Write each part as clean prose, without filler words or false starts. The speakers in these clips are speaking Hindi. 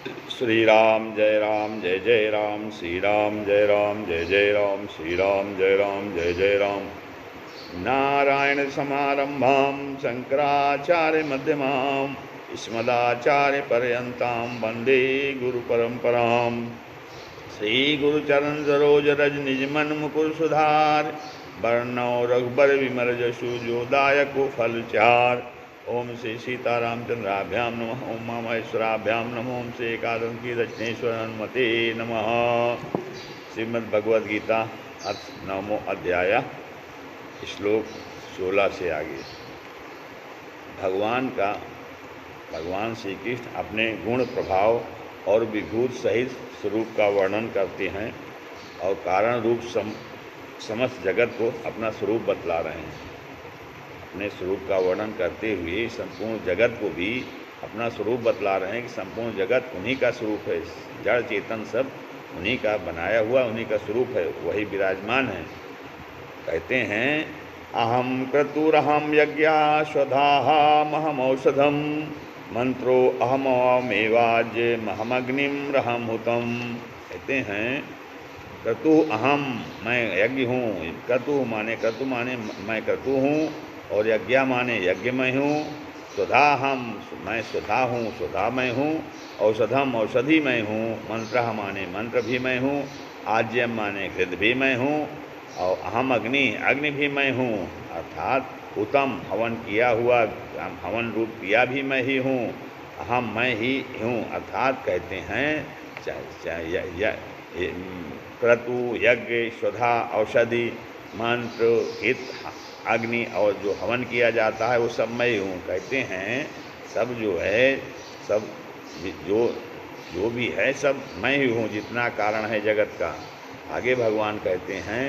श्री राम जय जय राम, श्री राम जय जय राम, श्री राम जय जय राम। नारायण समारंभां शंकराचार्य मध्यमां अस्मदाचार्य पर्यन्तां वन्दे गुरु परंपरां। श्री गुरुचरण सरोज रज निज मन मुकुर सुधार, वर्णौ रघुबर विमल जसु जो दायको फल चार। ओम श्री सीतारामचंद्राभ्याम नमः, ओम मामेश्वराभ्याम नमः, ओम श्री एकादशी दक्षिणेश्वर हनुमते नमः। श्रीमद्भगवद्गीता अथ 9वां अध्याय, श्लोक 16 से आगे। भगवान श्री कृष्ण अपने गुण प्रभाव और विभूत सहित स्वरूप का वर्णन करते हैं और कारण रूप समस्त जगत को अपना स्वरूप बतला रहे हैं। अपने स्वरूप का वर्णन करते हुए संपूर्ण जगत को भी अपना स्वरूप बतला रहे हैं कि संपूर्ण जगत उन्हीं का स्वरूप है। जड़ चेतन सब उन्हीं का बनाया हुआ, उन्हीं का स्वरूप है, वही विराजमान है। कहते हैं अहम क्रतुरहम यज्ञा स्वधाहमहम औषधम मंत्रो अहममेवाज्य महमग्निम रहमहुतम। कहते हैं क्रतु अहम, मैं यज्ञ हूँ। क्रतु माने मैं क्रतु हूँ, और यज्ञ माने यज्ञ मैं हूँ। सुधा हम, मैं सुधा हूँ, सुधा मैं हूँ। औषधम, औषधि मैं हूँ। मंत्र माने मंत्र भी मैं हूँ। आज्यम माने घृत भी मैं हूँ। और अहम अग्नि, अग्नि भी मैं हूँ। अर्थात उत्तम हवन किया हुआ, हवन रूप क्रिया भी मैं ही हूँ। अहम मैं ही हूँ। अर्थात कहते हैं क्रतु, यज्ञ, सुधा, औषधि, मंत्र, हित, अग्नि और जो हवन किया जाता है वो सब मैं ही हूँ। कहते हैं सब जो है, सब जो भी है सब मैं ही हूँ, जितना कारण है जगत का। आगे भगवान कहते हैं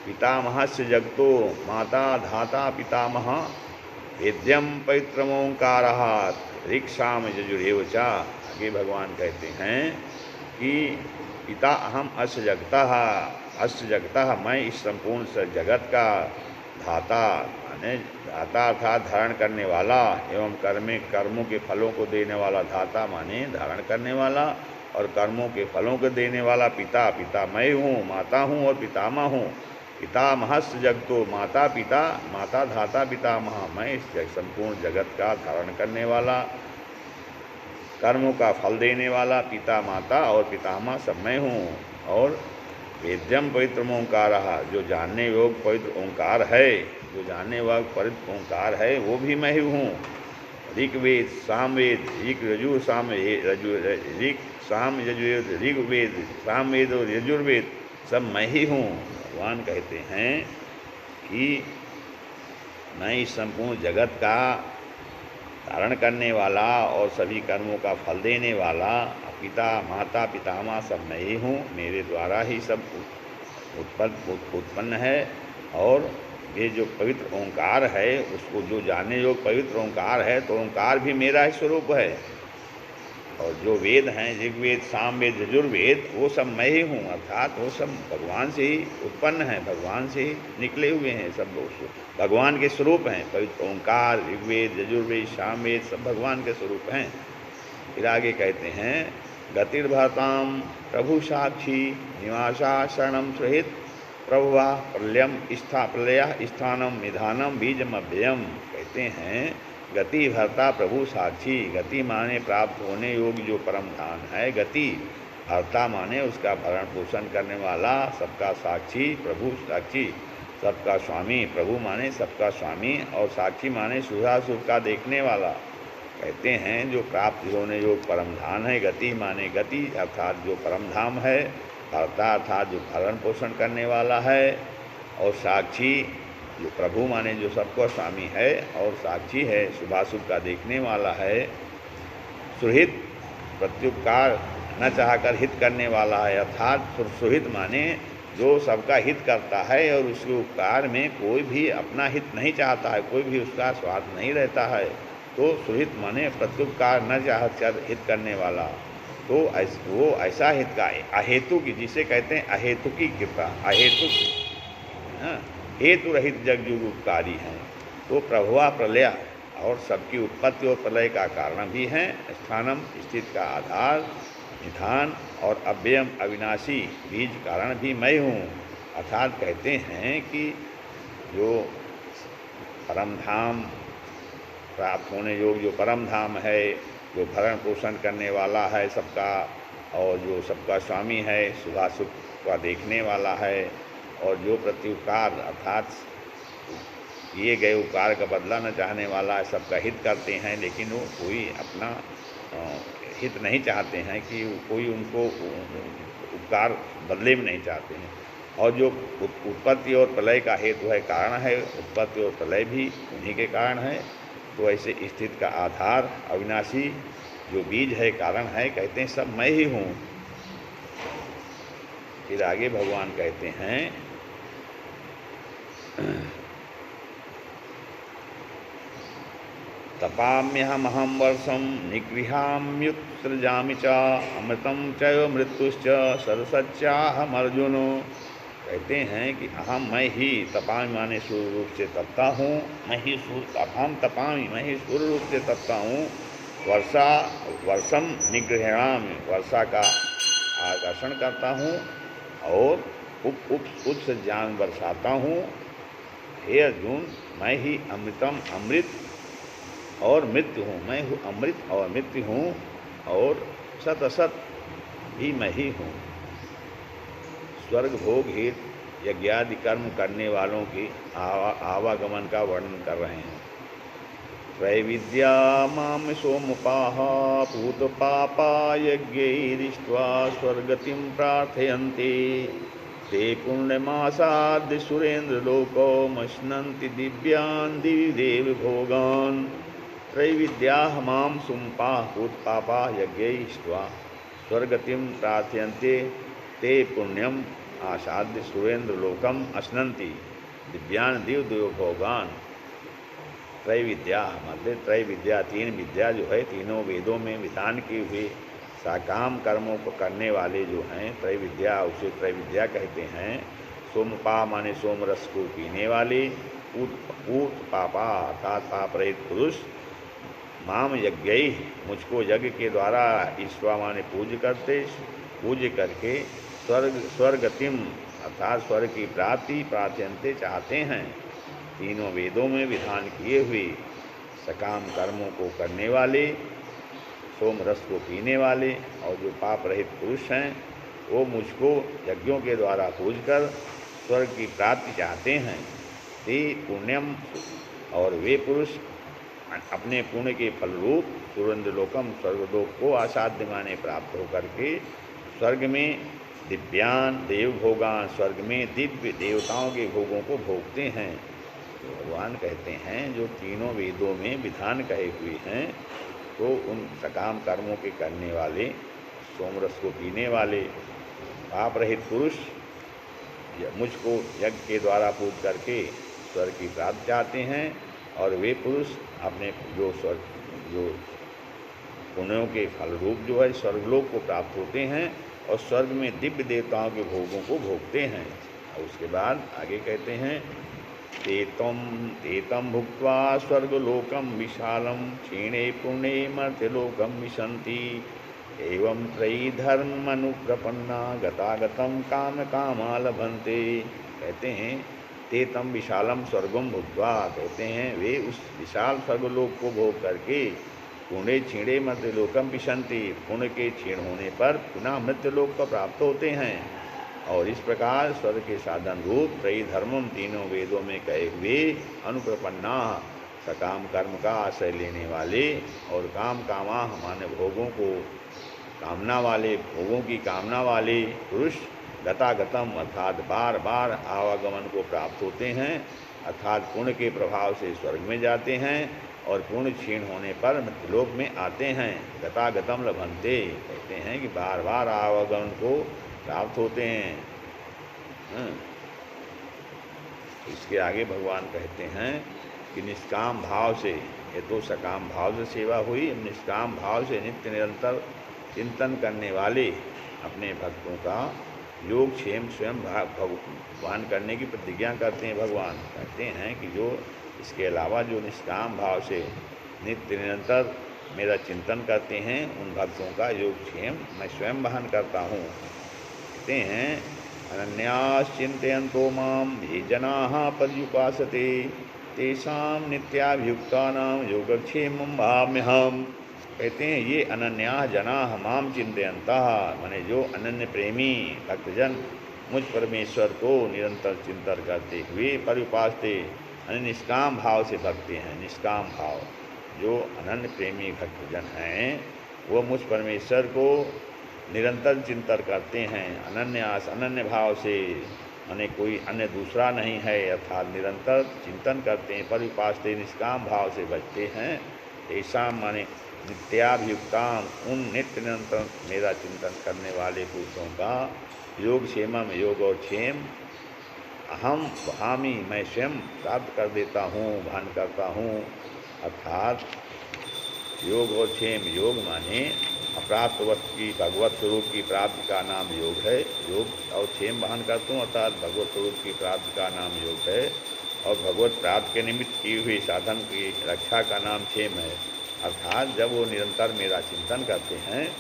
पितामहस्य जगतो माता धाता पितामह वेद्यम पवित्रमोंकारः ऋक्साम यजुरेव च। आगे भगवान कहते हैं कि पिता अहम अस्य जगतः, मैं इस संपूर्ण जगत का धाता माने धाता अर्थात धारण करने वाला, एवं कर्मों के फलों को देने वाला। धाता माने धारण करने वाला और कर्मों के फलों को देने वाला। पिता, पिता मैं हूँ, माता हूँ और पितामह हूँ। पितामहस्य जगतो, माता पिता, माता धाता पितामह, मैं इस संपूर्ण जगत का धारण करने वाला, कर्मों का फल देने वाला। पिता माता और पितामह सब मैं हूँ। और वेद्यम पवित्र ओंकार, जो जानने योग पवित्र ओंकार है, जो जानने योग पवित्र ओंकार है वो भी मैं ही हूँ। ऋग्वेद सामवेद, ऋग ऋग्वेद सामवेद और यजुर्वेद सब मैं ही हूँ। भगवान कहते हैं कि मैं इस संपूर्ण जगत का धारण करने वाला और सभी कर्मों का फल देने वाला। पिता माता पितामह सब मैं ही हूँ, मेरे द्वारा ही सब उत्पन्न है। और ये जो पवित्र ओंकार है, उसको जो जानने योग पवित्र ओंकार है, तो ओंकार भी मेरा ही स्वरूप है। और जो वेद हैं, ऋग्वेद सामवेद यजुर्वेद, वो सब मैं ही हूँ। अर्थात वो सब भगवान से ही उत्पन्न हैं, भगवान से ही निकले हुए हैं। सब लोग भगवान के स्वरूप हैं। पवित्र ओंकार, ऋग्वेद, यजुर्वेद, सामवेद सब भगवान के स्वरूप हैं। फिर आगे कहते हैं गतिर्भरताम प्रभु साक्षी निवासा शरणम सुहित प्रभुवा प्रलय स्थानम निधानम बीजम अव्ययम। कहते हैं गति भरता प्रभु साक्षी। गति माने प्राप्त होने योग्य जो परम धाम है। गति भरता माने उसका भरण पोषण करने वाला, सबका साक्षी, प्रभु साक्षी, सबका स्वामी। प्रभु माने सबका स्वामी और साक्षी माने शुभाशुभ का देखने वाला। कहते हैं जो प्राप्त होने योग परम धाम है। गति माने गति अर्थात जो परम धाम है। भरता अर्थात जो भरण पोषण करने वाला है। और साक्षी जो प्रभु माने जो सबको स्वामी है और साक्षी है, शुभाशुभ का देखने वाला है। सुहित प्रत्युपकार न चाहकर हित करने वाला है। अर्थात सुहित माने जो सबका हित करता है और उसके उपकार में कोई भी अपना हित नहीं चाहता है, कोई भी उसका स्वार्थ नहीं रहता है। तो सुहित माने प्रत्युपकार न चाहकर हित करने वाला। तो वो ऐसा हित का अहेतु की, जिसे कहते हैं अहेतु की कृपा, अहेतु हेतु रहित जगजुग उपकारी हैं। तो प्रभुआ प्रलय और सबकी उत्पत्ति और प्रलय का कारण भी हैं। स्थानम स्थित का आधार निधान और अव्ययम अविनाशी बीज कारण भी मैं हूँ। अर्थात कहते हैं कि जो परम धाम प्राप्त होने योग्य जो परम धाम है, जो भरण पोषण करने वाला है सबका, और जो सबका स्वामी है, शुभाशुभ का देखने वाला है, और जो प्रत्युपकार अर्थात किए गए उपकार का बदला न चाहने वाला है, सबका हित करते हैं, लेकिन वो कोई अपना हित नहीं चाहते हैं कि कोई उनको उपकार बदले में नहीं चाहते हैं। और जो उत्पत्ति और प्रलय का हेतु है, कारण है, उत्पत्ति और प्रलय भी उन्हीं के कारण है। तो ऐसे स्थिति का आधार अविनाशी जो बीज है, कारण है, कहते हैं सब मैं ही हूँ। फिर आगे भगवान कहते हैं तपाम्यहमहं वर्षं निगृहाम्युत्सृजामि च अमृतं चैव मृत्युश्च सरसच्चाहमर्जुन। कहते हैं कि अहम मैं ही तपामि माने सूर्य रूप से तपता हूँ, मैं ही अहम तपामि मैं ही सूर्य रूप से तपता हूँ। वर्षम निगृहामि वर्षा का आकर्षण करता हूँ और उत्सृजामि बरसाता हूँ। हे अर्जुन, मैं ही अमृतम अमृत और मृत्यु हूँ, मैं हूँ अमृत और मृत्यु हूँ, और सत असत भी मैं ही हूँ। स्वर्ग भोग हित यज्ञादि कर्म करने वालों की आवागमन का वर्णन कर रहे हैं। त्रैविद्या माम सोमुपाः पूत पापा यज्ञैरिष्ट्वा स्वर्गतिं प्रार्थयन्ति ते पुण्यमासाद्य सुरेन्द्रलोको मश्नन्ति दिव्यान् दिवि देव भोगान्। त्रैविद्याः मां सुम्पाः पूतपापा यज्ञैरिष्ट्वा स्वर्गतिं प्रार्थयन्ते ते पुण्यम आसाद्य सुरेन्द्रलोकम अश्नन्ति दिव्यान दिव देव भोगान। त्रैविद्या मतलब त्रैविद्या, तीन विद्या जो है, तीनों वेदों में विधान किए हुए साकाम कर्मों को करने वाले जो हैं त्रैविद्या, उसे त्रैविद्या कहते हैं। सोमपा माने सोम रस को पीने वाले, पूत पापा अर्थात पाप रहित पुरुष, माम यज्ञ मुझको यज्ञ के द्वारा ईश्वा माने पूज्य करके स्वर्गतिम अर्थात स्वर्ग की प्राप्ति प्रार्थयन्ते चाहते हैं। तीनों वेदों में विधान किए हुए सकाम कर्मों को करने वाले, सोम रस को पीने वाले और जो पाप रहित पुरुष हैं, वो मुझको यज्ञों के द्वारा पूजकर स्वर्ग की प्राप्ति चाहते हैं। ते पुण्यम और वे पुरुष अपने पुण्य के फलरूप सुरेंद्रलोकम स्वर्गलोक को आसाध्य माने प्राप्त होकर के स्वर्ग में दिव्यान देव भोगान, स्वर्ग में दिव्य देवताओं के भोगों को भोगते हैं। तो भगवान कहते हैं जो तीनों वेदों में विधान कहे हुए हैं, तो उन सकाम कर्मों के करने वाले, सोमरस को पीने वाले, पाप रहित पुरुष मुझको यज्ञ के द्वारा पूज करके स्वर्ग की प्राप्ति चाहते हैं। और वे पुरुष अपने जो पुण्यों के फल रूप जो है स्वर्गलोक को प्राप्त होते हैं और स्वर्ग में दिव्य देवताओं के भोगों को भोगते हैं। और उसके बाद आगे कहते हैं तेतम भुक्त्वा स्वर्गलोकम विशालम क्षीणे पुण्ये मर्त्यलोकम विशन्ति एवं त्रयी धर्म अनुप्रपन्ना गतागतम काम कामा लभन्ते। कहते हैं तेतम विशालम स्वर्गम भुक्त्वा, कहते हैं वे उस विशाल स्वर्गलोक को भोग करके पुण्य क्षीणे मर्त्यलोकम विशन्ति, पुण्य के क्षीण होने पर पुनः मृत्युलोक को प्राप्त होते हैं। और इस प्रकार स्वर्ग के साधन रूप त्रयी धर्मम, तीनों वेदों में कहे हुए अनुप्रपन्ना, सकाम कर्म का आश्रय लेने वाले और काम कामा माने भोगों को कामना वाले, भोगों की कामना वाले पुरुष गतागतम अर्थात बार बार आवागमन को प्राप्त होते हैं, अर्थात पुण्य के प्रभाव से स्वर्ग में जाते हैं और पुण्य क्षीण होने पर मृत्युलोक में आते हैं। गतागतम लभन्ते, कहते हैं कि बार बार आवागमन को प्राप्त होते हैं। इसके आगे भगवान कहते हैं कि निष्काम भाव से, ये तो सकाम भाव से सेवा हुई, निष्काम भाव से नित्य निरंतर चिंतन करने वाले अपने भक्तों का योग क्षेम स्वयं भगवान करने की प्रतिज्ञा करते हैं। भगवान कहते हैं कि जो इसके अलावा जो निष्काम भाव से नित्य निरंतर मेरा चिंतन करते हैं उन भक्तों का योगक्षेम मैं स्वयं वहन करता हूँ। कहते हैं अनन्यास चिंतयन्तो माम ये जनाः पर्युपासते तेषां नित्याभियुक्तानां योगक्षेमं वहाम्यहम्। कहते हैं ये अनन्याः जनाः माम चिंतयन्तः, माने जो अनन्य प्रेमी भक्तजन मुझ परमेश्वर को निरंतर चिंतन करते हुए पर्युपासते, निष्काम भाव से भक्ति हैं। निष्काम भाव, जो अनन्य प्रेमी भक्तजन हैं वो मुझ परमेश्वर को निरंतर चिंतन करते हैं अनन्यास, अनन्य भाव से, माने कोई अन्य दूसरा नहीं है, अर्थात निरंतर चिंतन करते हैं। पर्युपासते निष्काम भाव से भजते हैं। ऐसा माने नित्याभियुक्ताम, उन नित्य निरंतर मेरा चिंतन करने वाले पुरुषों का योगक्षेमम, योग और क्षेम अहम वहामी, मैं स्वयं प्राप्त कर देता हूँ, भान करता हूँ। अर्थात योग और क्षेम, योग माने अप्राप्त वस्तु की भगवत स्वरूप की प्राप्ति का नाम योग है। योग और क्षेम वहन करता हूँ अर्थात भगवत स्वरूप की प्राप्ति का नाम योग है, और भगवत प्राप्ति के निमित्त की हुई साधन की रक्षा का नाम क्षेम है। अर्थात जब वो निरंतर मेरा चिंतन करते हैं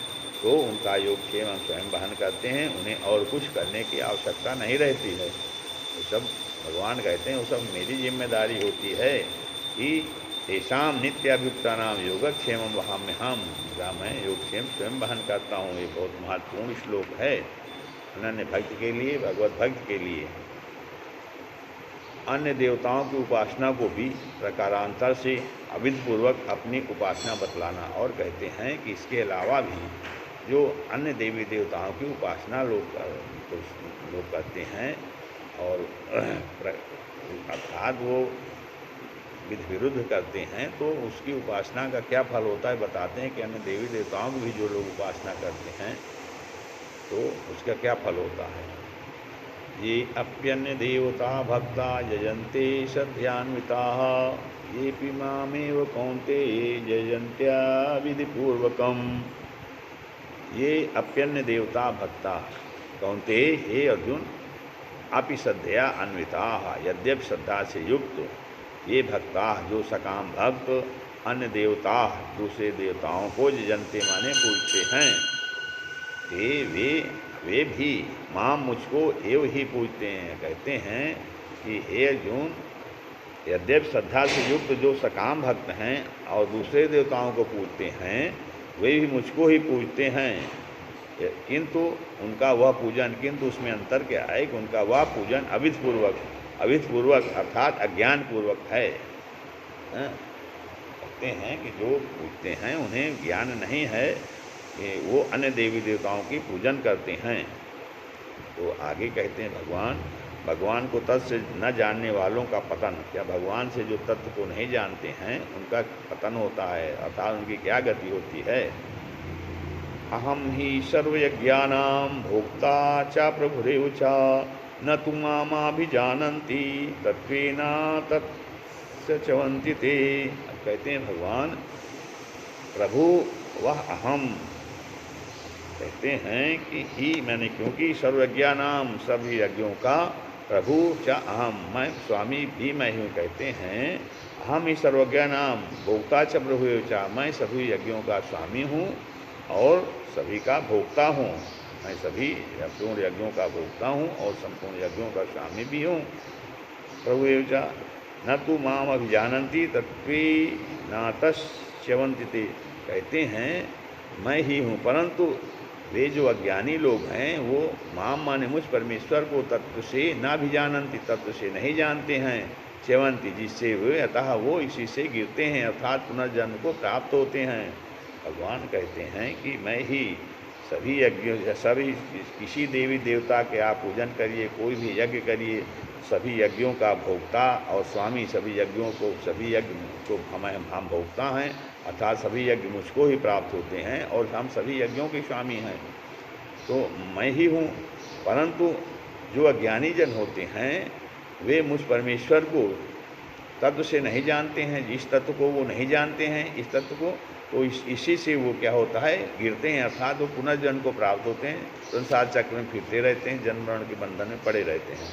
तो उनका योगक्षेम हम स्वयं वहन करते हैं, उन्हें और कुछ करने की आवश्यकता नहीं रहती है। वो सब भगवान कहते हैं वो सब मेरी जिम्मेदारी होती है कि तेषाम नित्याभियुक्तानां योगक्षेमं वहाम्यहम्, मैं योगक्षेम स्वयं वहन करता हूँ। ये बहुत महत्वपूर्ण श्लोक है अनन्य भक्त के लिए, भगवत भक्त के लिए। अन्य देवताओं की उपासना को भी प्रकारांतर से अविधिपूर्वक अपनी उपासना बतलाना, और कहते हैं कि इसके अलावा भी जो अन्य देवी देवताओं की उपासना लोग करते हैं और अर्थात वो विधि विरुद्ध करते हैं, तो उसकी उपासना का क्या फल होता है बताते हैं कि अन्य देवी देवताओं की भी जो लोग उपासना करते हैं तो उसका क्या फल होता है। ये अप्यन्य देवता भक्ता यजन्ते श्रद्धयान्विताः येऽपि मामेव कौन्तेय यजन्त्या विधिपूर्वकम्। ये अप्यन्य देवता भक्ता, कौन्तेय हे अर्जुन, अपि श्रद्धया अन्विताः, यद्यपि श्रद्धा से युक्त ये भक्ता जो सकाम भक्त अन्य देवता दूसरे देवताओं को यजन्ते माने पूजते हैं, वे भी माम मुझको एवं ही पूजते हैं। कहते हैं कि हे अर्जुन, यद्यपि श्रद्धा से युक्त जो सकाम भक्त हैं और दूसरे देवताओं को पूजते हैं वे भी मुझको ही पूजते हैं, किंतु उनका वह पूजन, किंतु उसमें अंतर क्या है कि उनका वह पूजन अविधिपूर्वक अर्थात अज्ञानपूर्वक है। कहते हैं कि जो पूजते हैं उन्हें ज्ञान नहीं है कि वो अन्य देवी देवताओं की पूजन करते हैं। तो आगे कहते हैं भगवान को तत्व से न जानने वालों का पतन, क्या भगवान से जो तत्व को नहीं जानते हैं उनका पतन होता है, अर्थात उनकी क्या गति होती है। अहम ही सर्वयज्ञानां भोक्ता च प्रभुरेव च न तु मामाभिजानन्ति तत्त्वेन तत्सचवन्ति ते। कहते हैं भगवान प्रभु वह अहम, कहते हैं कि ही मैंने, क्योंकि सर्वज्ञानाम सभी यज्ञों का प्रभु च अहम, मैं स्वामी भी मैं हूँ। कहते हैं अहम ही सर्वज्ञानाम भोक्ता च प्रभु च, मैं सभी यज्ञों का स्वामी हूँ और सभी का भोक्ता हूँ। मैं सभी संपूर्ण यज्ञों का भोक्ता हूँ और संपूर्ण यज्ञों का स्वामी भी हूँ। प्रभु एव च न तु माम अभिजानन्ति तत्त्वेनातश्च्यवन्ति ते। कहते हैं मैं ही हूँ, परंतु वे जो अज्ञानी लोग हैं वो माम माने मुझ परमेश्वर को तत्व से ना भी जानन्ति, तत्व से नहीं जानते हैं, च्यवन्ति जिससे वे अतः वो इसी से गिरते हैं अर्थात पुनर्जन्म को प्राप्त होते हैं। भगवान कहते हैं कि मैं ही सभी यज्ञों, सभी किसी देवी देवता के आप पूजन करिए, कोई भी यज्ञ करिए, सभी यज्ञों का भोक्ता और स्वामी, सभी यज्ञों को, सभी यज्ञ को हम भोक्ता हैं अर्थात सभी यज्ञ मुझको ही प्राप्त होते हैं और हम सभी यज्ञों के स्वामी हैं। तो मैं ही हूँ, परंतु जो अज्ञानी जन होते हैं वे मुझ परमेश्वर को तत्व से नहीं जानते हैं। जिस तत्व को वो नहीं जानते हैं, इस तत्व को, तो इसी से वो क्या होता है, गिरते हैं अर्थात वो पुनर्जन्म को प्राप्त होते हैं, संसार चक्र में फिरते रहते हैं, जन्म मरण के बंधन में पड़े रहते हैं।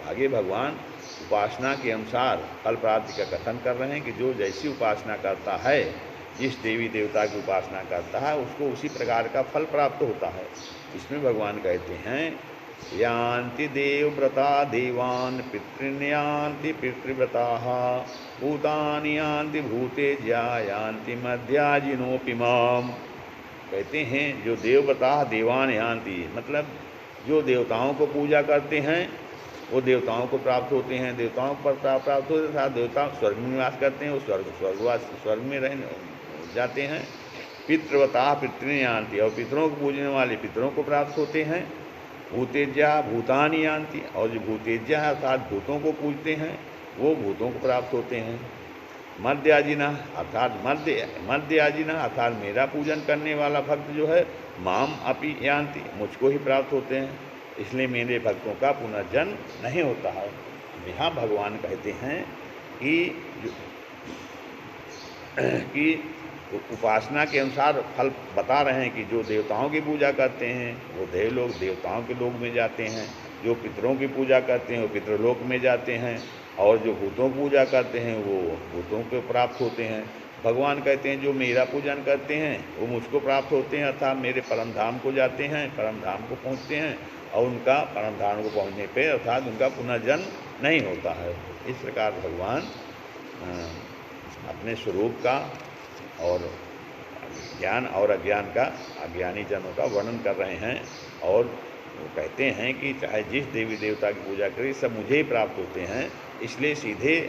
आगे भगवान उपासना के अनुसार फल प्राप्ति का कथन कर रहे हैं कि जो जैसी उपासना करता है जिस देवी देवता की उपासना करता है उसको उसी प्रकार का फल प्राप्त होता है। इसमें भगवान कहते हैं यान्ति देवव्रता देवान् पितॄन् यान्ति पितृव्रताः भूतानि यान्ति भूतेज्या यान्ति मध्याजिनोऽपि माम्। कहते हैं जो देवव्रता देवान् यान्ति, मतलब जो देवताओं को पूजा करते हैं वो देवताओं को प्राप्त होते हैं, देवताओं को प्राप्त होते हैं, देवता स्वर्ग में निवास करते हैं, वो स्वर्ग में रहने जाते हैं। पितृव्रता पितॄन् यान्ति, और पितरों को पूजने वाले पितरों को प्राप्त होते हैं। भूतेज्या भूतानि यान्ति, और जो भूतेज्या अर्थात भूतों को पूजते हैं वो भूतों को प्राप्त होते हैं। मध्याजिना अर्थात मध्याजिना अर्थात मेरा पूजन करने वाला भक्त जो है माम अपि यान्ति, मुझको ही प्राप्त होते हैं, इसलिए मेरे भक्तों का पुनर्जन्म नहीं होता है। यहाँ भगवान कहते हैं कि उपासना के अनुसार फल बता रहे हैं कि जो देवताओं की पूजा करते हैं वो देव लोग देवताओं के लोक में जाते हैं, जो पितरों की पूजा करते हैं वो पितृलोक में जाते हैं, और जो भूतों की पूजा करते हैं वो भूतों को प्राप्त होते हैं। भगवान कहते हैं जो मेरा पूजन करते हैं वो मुझको प्राप्त होते हैं, अर्थात मेरे परम धाम को जाते हैं, परम धाम को पहुँचते हैं, और उनका परम धाम को पहुँचने पर अर्थात उनका पुनर्जन्म नहीं होता है। इस प्रकार भगवान अपने स्वरूप का और ज्ञान और अज्ञान का, अज्ञानी जनों का वर्णन कर रहे हैं। और वो कहते हैं कि चाहे जिस देवी देवता की पूजा करें सब मुझे ही प्राप्त होते हैं, इसलिए सीधे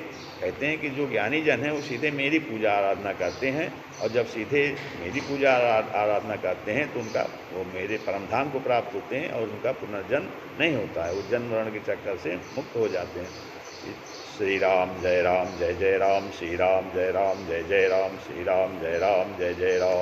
कहते हैं कि जो ज्ञानी जन हैं वो सीधे मेरी पूजा आराधना करते हैं, और जब सीधे मेरी पूजा आराधना करते हैं तो उनका वो मेरे परम धाम को प्राप्त होते हैं और उनका पुनर्जन्म नहीं होता है, वो जन्म मरण के चक्कर से मुक्त हो जाते हैं। श्री राम जय जय राम, श्री राम जय जय राम, जय जय राम, श्री राम जय जय राम।